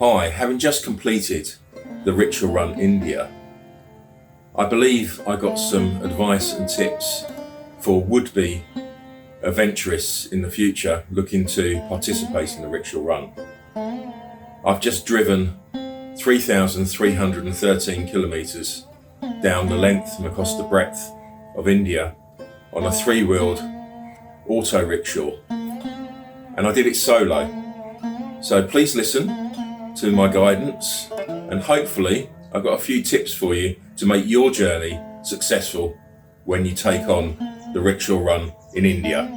Hi, having just completed the Rickshaw Run India, I believe I got some advice and tips for would-be adventurists in the future looking to participate in the Rickshaw Run. I've just driven 3,313 kilometres down the length and across the breadth of India on a three-wheeled auto rickshaw, and I did it solo. So please listen to my guidance, and hopefully I've got a few tips for you to make your journey successful when you take on the Rickshaw Run in India.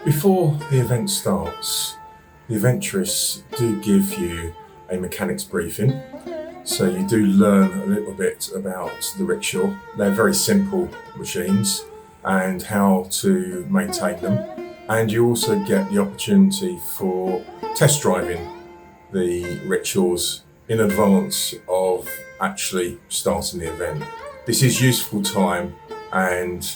Before the event starts, the adventurists do give you a mechanics briefing, so you do learn a little bit about the rickshaw. They're very simple machines and how to maintain them, and you also get the opportunity for test driving the rickshaws in advance of actually starting the event. This is useful time, and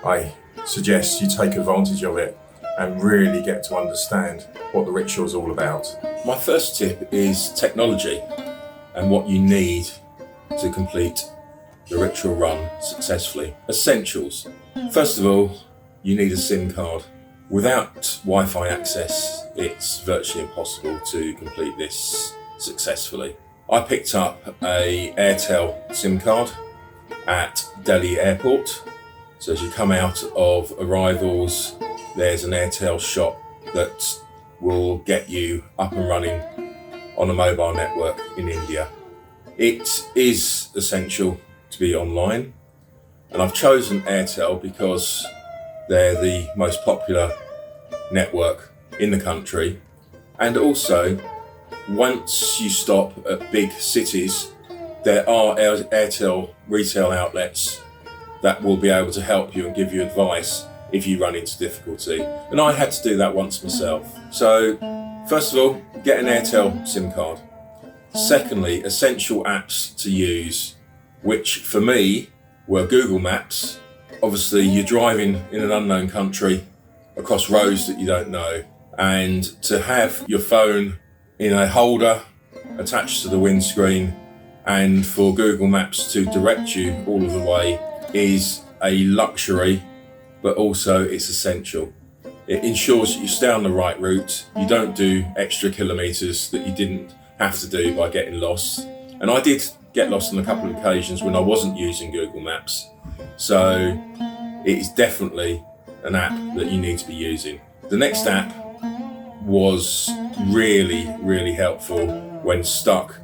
I suggest you take advantage of it and really get to understand what the rickshaw is all about. My first tip is technology and what you need to complete the Rickshaw Run successfully. Essentials. First of all, you need a SIM card. Without Wi-Fi access, it's virtually impossible to complete this successfully. I picked up a Airtel SIM card at Delhi Airport. So as you come out of arrivals, there's an Airtel shop that will get you up and running on a mobile network in India. It is essential to be online, and I've chosen Airtel because they're the most popular network in the country, and also once you stop at big cities, there are Airtel retail outlets that will be able to help you and give you advice if you run into difficulty. And I had to do that once myself. So first of all, get an Airtel SIM card. Secondly, essential apps to use, which for me were Google Maps. Obviously you're driving in an unknown country across roads that you don't know, and to have your phone in a holder attached to the windscreen and for Google Maps to direct you all of the way is a luxury, but also it's essential. It ensures that you stay on the right route, you don't do extra kilometres that you didn't have to do by getting lost. And I did get lost on a couple of occasions when I wasn't using Google Maps. So it is definitely an app that you need to be using. The next app was really helpful when stuck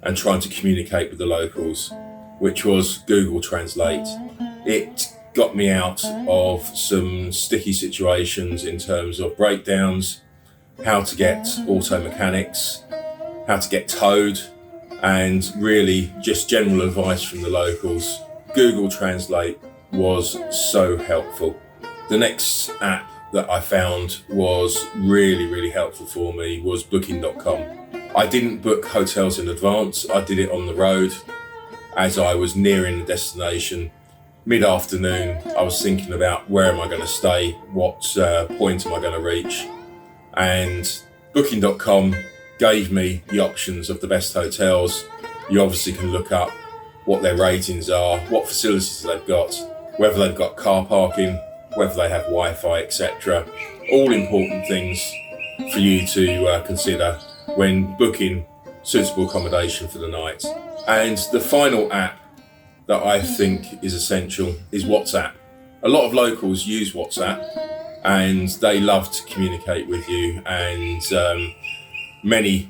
and trying to communicate with the locals, which was Google Translate. It got me out of some sticky situations in terms of breakdowns, how to get auto mechanics, how to get towed, and really just general advice from the locals. Google Translate was so helpful. The next app that I found was really helpful for me was booking.com. I didn't book hotels in advance, I did it on the road as I was nearing the destination. Mid-afternoon, I was thinking about where am I going to stay, what point am I going to reach, and booking.com gave me the options of the best hotels. You obviously can look up what their ratings are, what facilities they've got, whether they've got car parking, whether they have Wi-Fi, etc. All important things for you to consider when booking suitable accommodation for the night. And the final app that I think is essential is WhatsApp. A lot of locals use WhatsApp and they love to communicate with you, and many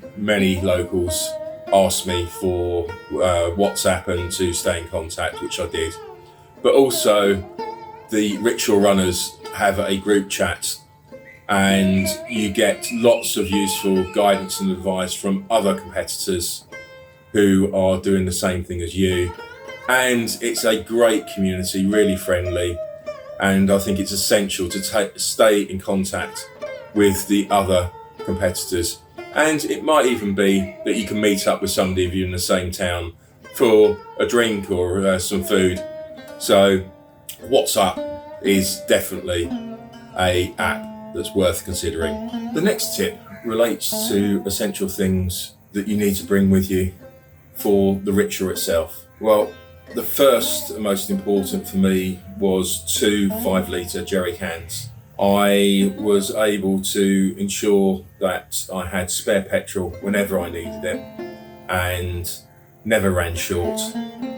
locals asked me for WhatsApp and to stay in contact, which I did. But also the rickshaw runners have a group chat, and you get lots of useful guidance and advice from other competitors who are doing the same thing as you. And it's a great community, really friendly, and I think it's essential to stay in contact with the other competitors And it might even be that you can meet up with somebody if you're in the same town for a drink or some food. So WhatsApp is definitely a app that's worth considering. The next tip relates to essential things that you need to bring with you for the rickshaw itself. Well, the first and most important for me was 2 5-litre jerry cans. I was able to ensure that I had spare petrol whenever I needed it and never ran short.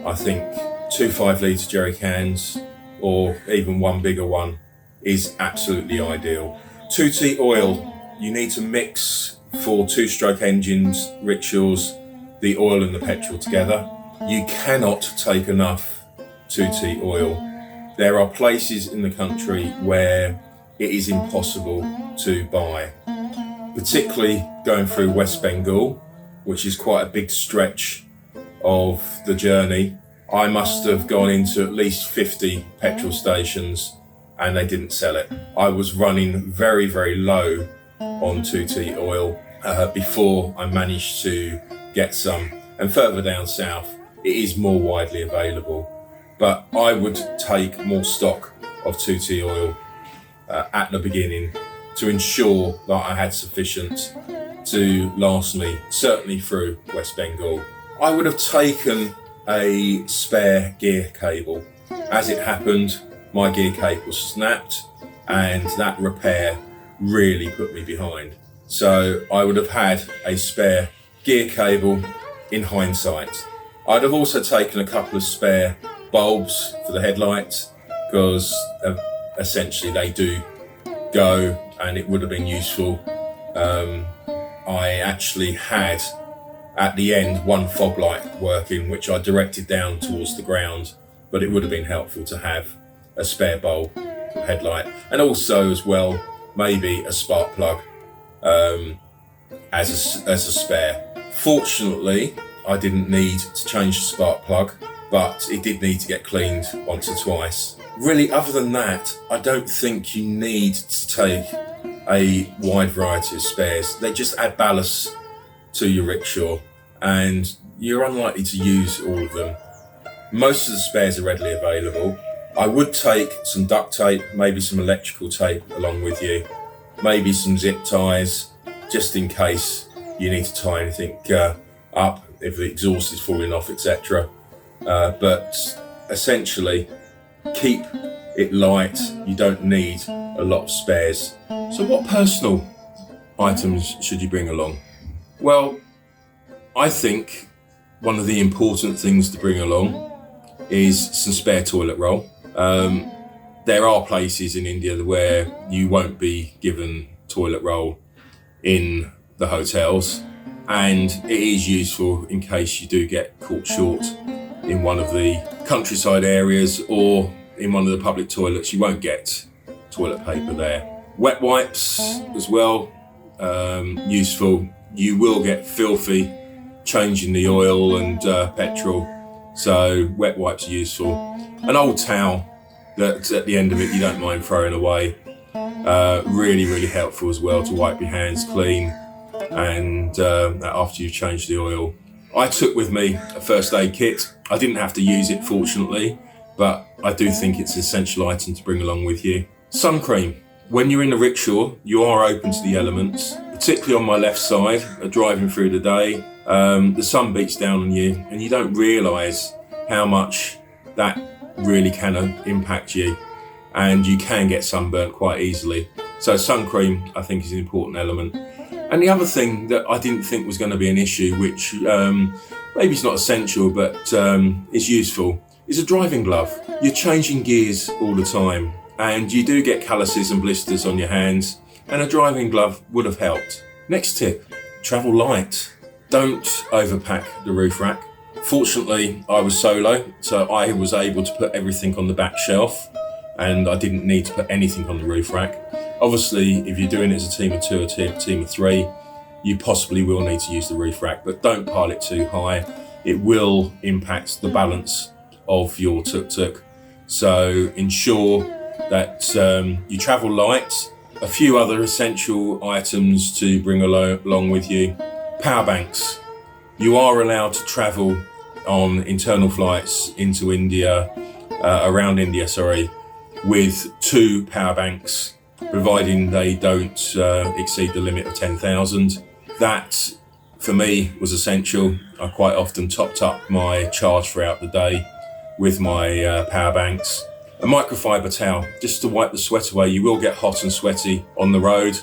I think 2 5-litre jerry cans, or even one bigger one, is absolutely ideal. 2T oil, you need to mix for 2-stroke engines, rickshaws, the oil and the petrol together. You cannot take enough 2T oil. There are places in the country where it is impossible to buy, particularly going through West Bengal, which is quite a big stretch of the journey. I must have gone into at least 50 petrol stations and they didn't sell it. I was running very, very low on 2T oil before I managed to get some. And further down south, it is more widely available. But I would take more stock of 2T oil at the beginning to ensure that I had sufficient to last me, certainly through West Bengal. I would have taken a spare gear cable. As it happened, my gear cable snapped and that repair really put me behind. So I would have had a spare gear cable in hindsight. I'd have also taken a couple of spare bulbs for the headlights because essentially they do go and it would have been useful. I actually had at the end one fog light working which I directed down towards the ground, but it would have been helpful to have a spare bulb headlight, and also as well maybe a spark plug as a spare. Fortunately, I didn't need to change the spark plug, but it did need to get cleaned once or twice. Really, other than that, I don't think you need to take a wide variety of spares. They just add ballast to your rickshaw and you're unlikely to use all of them. Most of the spares are readily available. I would take some duct tape, maybe some electrical tape along with you, maybe some zip ties, just in case you need to tie anything up if the exhaust is falling off, etc. But essentially, keep it light. You don't need a lot of spares. So what personal items should you bring along? Well, I think one of the important things to bring along is some spare toilet roll. There are places in India where you won't be given toilet roll in the hotels, and it is useful in case you do get caught short in one of the countryside areas or in one of the public toilets. You won't get toilet paper there. Wet wipes as well, useful. You will get filthy changing the oil and petrol, so wet wipes are useful. An old towel that at the end of it you don't mind throwing away, really, really helpful as well to wipe your hands clean and after you've changed the oil. I took with me a first aid kit. I didn't have to use it, fortunately, but I do think it's an essential item to bring along with you. Sun cream. When you're in the rickshaw, you are open to the elements, particularly on my left side, driving through the day. The sun beats down on you and you don't realise how much that really can impact you, and you can get sunburnt quite easily. So sun cream, I think, is an important element. And the other thing that I didn't think was going to be an issue, which maybe it's not essential but is useful, is a driving glove. You're changing gears all the time and you do get calluses and blisters on your hands, and a driving glove would have helped. Next tip, travel light. Don't overpack the roof rack. Fortunately, I was solo, so I was able to put everything on the back shelf and I didn't need to put anything on the roof rack. Obviously, if you're doing it as a team of 2 or team of 3, you possibly will need to use the roof rack, but don't pile it too high. It will impact the balance of your tuk-tuk. So ensure that you travel light A few other essential items to bring along with you. Power banks. You are allowed to travel on internal flights into India, around India, with 2 power banks, providing they don't exceed the limit of 10,000. That, for me, was essential. I quite often topped up my charge throughout the day with my power banks. A microfiber towel, just to wipe the sweat away. You will get hot and sweaty on the road.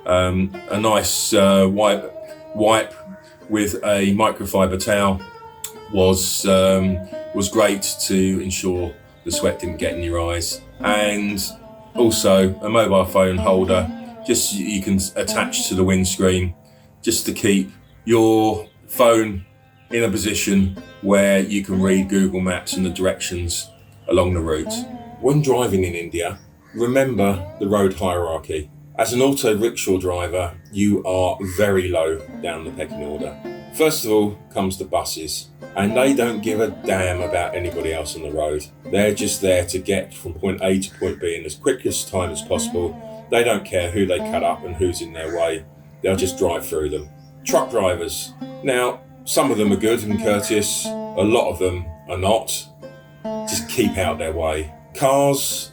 A nice wipe with a microfiber towel was great to ensure the sweat didn't get in your eyes. And also a mobile phone holder, just you can attach to the windscreen, just to keep your phone in a position where you can read Google Maps and the directions along the route. When driving in India, remember the road hierarchy. As an auto rickshaw driver, you are very low down the pecking order. First of all comes the buses, and they don't give a damn about anybody else on the road. They're just there to get from point A to point B in as quickest time as possible. They don't care who they cut up and who's in their way. They'll just drive through them. Truck drivers. Now, some of them are good and courteous. A lot of them are not. Just keep out their way. Cars,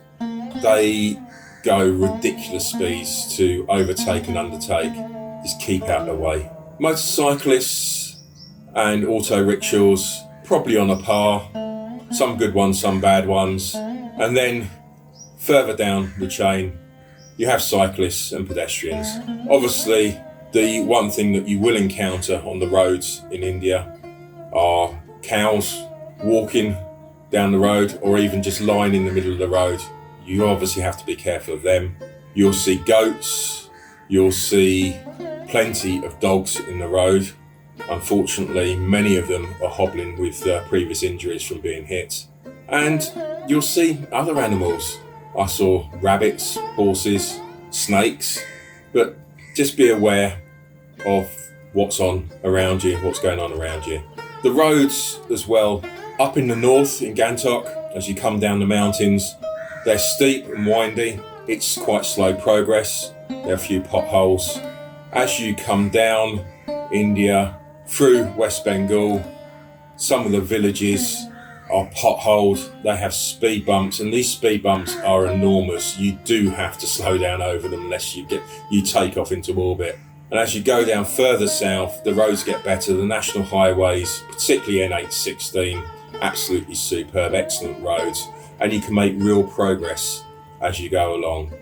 they go ridiculous speeds to overtake and undertake. Just keep out their way. Motorcyclists and auto rickshaws, probably on a par. Some good ones, some bad ones. And then further down the chain, you have cyclists and pedestrians. Obviously, the one thing that you will encounter on the roads in India are cows walking down the road, or even just lying in the middle of the road. You obviously have to be careful of them. You'll see goats, you'll see plenty of dogs in the road. Unfortunately, many of them are hobbling with previous injuries from being hit. And you'll see other animals. I saw rabbits, horses, snakes, but just be aware of what's on around you, what's going on around you. The roads as well, up in the north in Gangtok, as you come down the mountains, they're steep and windy. It's quite slow progress. There are a few potholes. As you come down India, through West Bengal, some of the villages are potholed. They have speed bumps, and these speed bumps are enormous. You do have to slow down over them unless you take off into orbit. And as you go down further south, the roads get better. The national highways, particularly N816, absolutely superb, excellent roads, and you can make real progress as you go along.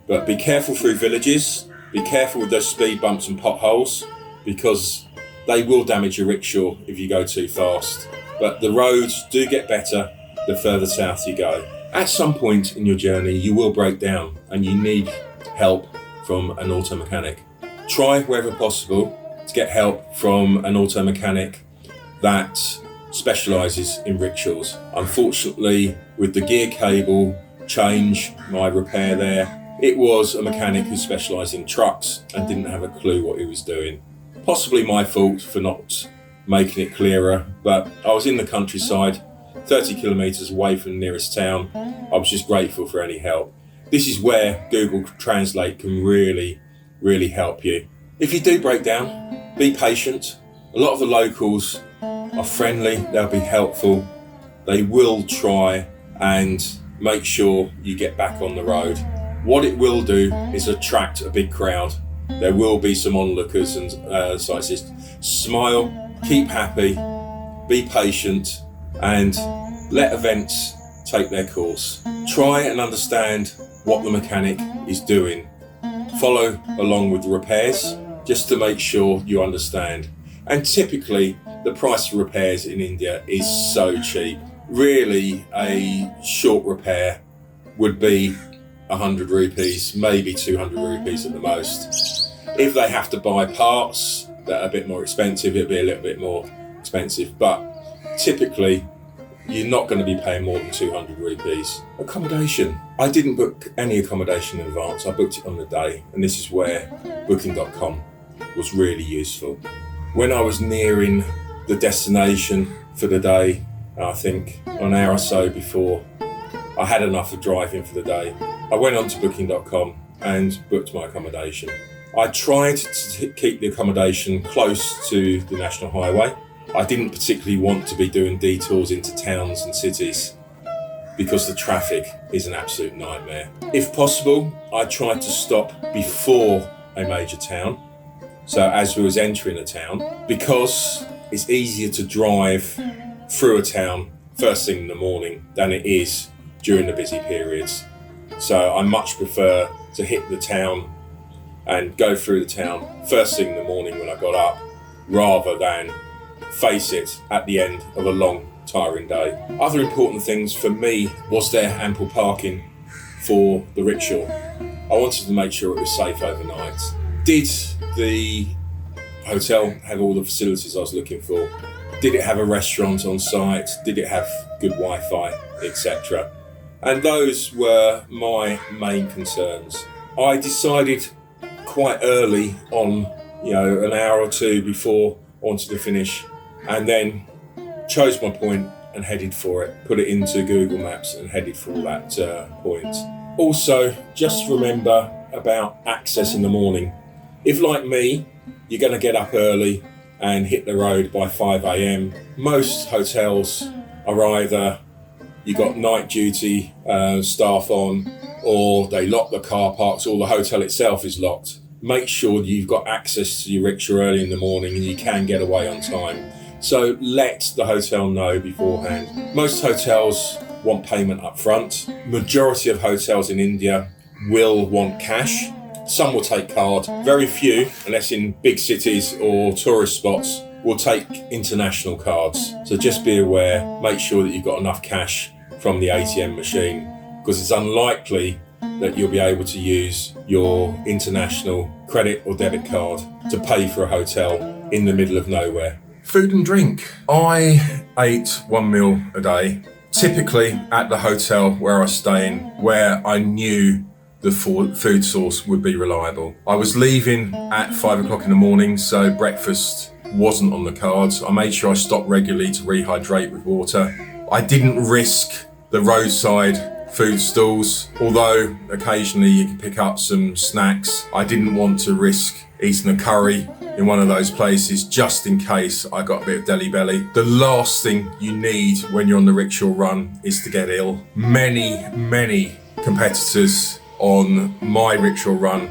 But be careful through villages, be careful with those speed bumps and potholes, because they will damage your rickshaw if you go too fast. But the roads do get better the further south you go. At some point in your journey, you will break down and you need help from an auto mechanic. Try wherever possible to get help from an auto mechanic that specialises in rickshaws. Unfortunately, with the gear cable change, my repair there, it was a mechanic who specialised in trucks and didn't have a clue what he was doing. Possibly my fault for not making it clearer, but I was in the countryside, 30 kilometres away from the nearest town. I was just grateful for any help. This is where Google Translate can really help you. If you do break down, be patient. A lot of the locals are friendly, they'll be helpful. They will try and make sure you get back on the road. What it will do is attract a big crowd. There will be some onlookers and sightseers. Smile, keep happy, be patient, and let events take their course. Try and understand what the mechanic is doing. Follow along with the repairs just to make sure you understand. And typically, the price of repairs in India is so cheap. Really, a short repair would be 100 rupees, maybe 200 rupees at the most. If they have to buy parts that are a bit more expensive, it'll be a little bit more expensive. But typically, you're not going to be paying more than 200 rupees. Accommodation. I didn't book any accommodation in advance. I booked it on the day, and this is where booking.com was really useful. When I was nearing the destination for the day, I think an hour or so before, I had enough of driving for the day. I went on to booking.com and booked my accommodation. I tried to keep the accommodation close to the national highway. I didn't particularly want to be doing detours into towns and cities because the traffic is an absolute nightmare. If possible, I tried to stop before a major town, so as we was entering a town, because it's easier to drive through a town first thing in the morning than it is during the busy periods. So I much prefer to hit the town and go through the town first thing in the morning when I got up, rather than face it at the end of a long, tiring day. Other important things for me was there ample parking for the rickshaw. I wanted to make sure it was safe overnight. Did the hotel have all the facilities I was looking for? Did it have a restaurant on site? Did it have good Wi-Fi, etc.? And those were my main concerns. I decided quite early on, an hour or two before I wanted to finish, and then chose my point and headed for it. Put it into Google Maps and headed for that point. Also, just remember about access in the morning. If, like me, you're going to get up early and hit the road by 5 a.m, most hotels are either you've got night duty staff on, or they lock the car parks, or the hotel itself is locked. Make sure you've got access to your rickshaw early in the morning and you can get away on time. So let the hotel know beforehand. Most hotels want payment up front. Majority of hotels in India will want cash. Some will take card. Very few, unless in big cities or tourist spots, will take international cards. So just be aware, make sure that you've got enough cash from the ATM machine, because it's unlikely that you'll be able to use your international credit or debit card to pay for a hotel in the middle of nowhere. Food and drink. I ate one meal a day, typically at the hotel where I stay in, where I knew the food source would be reliable. I was leaving at 5 o'clock in the morning, so breakfast wasn't on the cards. I made sure I stopped regularly to rehydrate with water. I didn't risk the roadside food stalls, although occasionally you can pick up some snacks. I didn't want to risk eating a curry in one of those places just in case I got a bit of deli belly. The last thing you need when you're on the rickshaw run is to get ill. Many competitors on my rickshaw run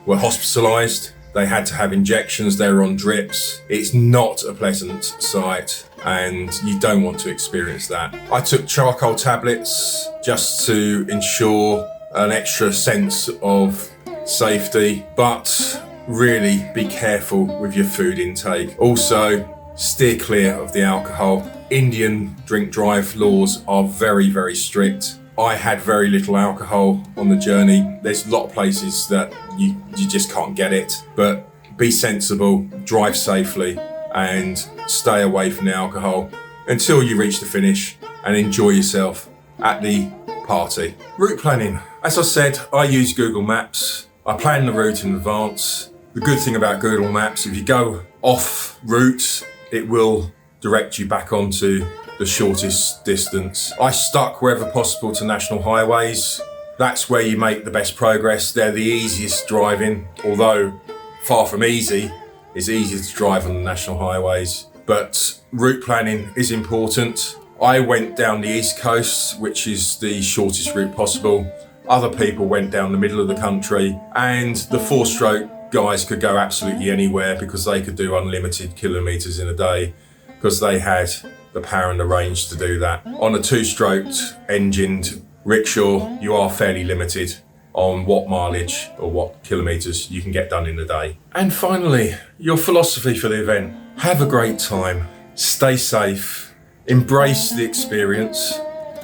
were hospitalised. They had to have injections, they were on drips. It's not a pleasant sight, and you don't want to experience that. I took charcoal tablets just to ensure an extra sense of safety, but really be careful with your food intake. Also, steer clear of the alcohol. Indian drink drive laws are very strict. I had very little alcohol on the journey. There's a lot of places that you just can't get it, but be sensible, drive safely, and stay away from the alcohol until you reach the finish and enjoy yourself at the party. Route planning. As I said, I use Google Maps. I plan the route in advance. The good thing about Google Maps, if you go off route, it will direct you back onto the shortest distance. I stuck wherever possible to national highways. That's where you make the best progress. They're the easiest driving, although far from easy. It's easier to drive on the national highways, but route planning is important. I went down the east coast, which is the shortest route possible. Other people went down the middle of the country, and the four-stroke guys could go absolutely anywhere because they could do unlimited kilometres in a day because they had the power and the range to do that. On a two-stroked engined rickshaw, you are fairly limited on what mileage or what kilometres you can get done in a day. And finally, your philosophy for the event. Have a great time, stay safe, embrace the experience.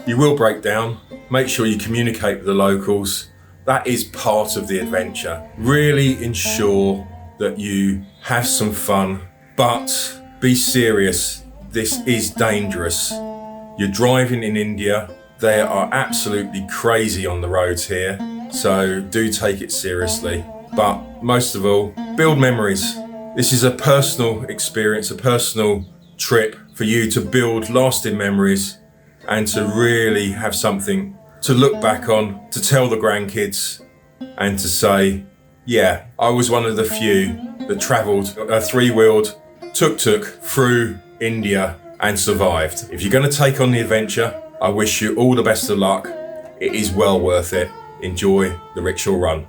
You will break down, make sure you communicate with the locals. That is part of the adventure. Really ensure that you have some fun, but be serious. This is dangerous. You're driving in India. They are absolutely crazy on the roads here, so do take it seriously. But most of all, build memories. This is a personal experience, a personal trip for you to build lasting memories and to really have something to look back on, to tell the grandkids and to say, yeah, I was one of the few that travelled a three-wheeled tuk-tuk through India and survived. If you're going to take on the adventure, I wish you all the best of luck. It is well worth it. Enjoy the rickshaw run.